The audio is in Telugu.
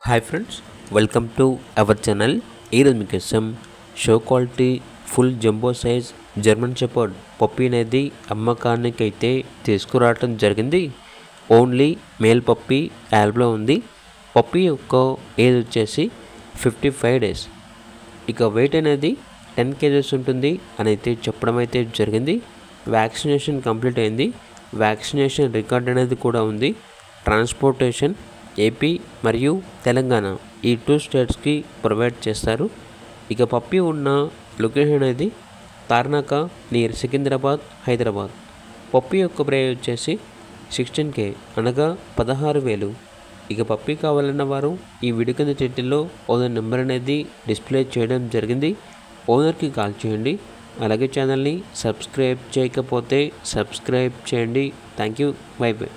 Hi friends, welcome to our channel. ఈరోజు మీకోసం show quality full jumbo size German shepherd puppy అనేది అమ్మకానికి అయితే తీసుకురావటం జరిగింది. ఓన్లీ మేల్ పప్పీ యాల్బ్లో ఉంది. పప్పీ యొక్క ఏజ్ వచ్చేసి 55 డేస్. ఇక వెయిట్ అనేది 10 kgs ఉంటుంది అని అయితే చెప్పడం అయితే జరిగింది. వ్యాక్సినేషన్ కంప్లీట్ అయింది. వ్యాక్సినేషన్ రికార్డ్ అనేది కూడా ఉంది. ట్రాన్స్పోర్టేషన్ ఏపీ మరియు తెలంగాణ ఈ 2 స్టేట్స్కి ప్రొవైడ్ చేస్తారు. ఇక పప్పీ ఉన్న లొకేషన్ అనేది తార్నాక నియర్ సికింద్రాబాద్, హైదరాబాద్. పప్పీ యొక్క ప్రైస్ వచ్చేసి 16K అనగా 16,000. ఇక పప్పీ కావాలన్న వారు ఈ వీడియో కింద టైటిల్లో ఓనర్ నెంబర్ అనేది డిస్ప్లే చేయడం జరిగింది. ఓనర్కి కాల్ చేయండి. అలాగే ఛానల్ని సబ్స్క్రైబ్ చేయకపోతే సబ్స్క్రైబ్ చేయండి. Thank you. By by.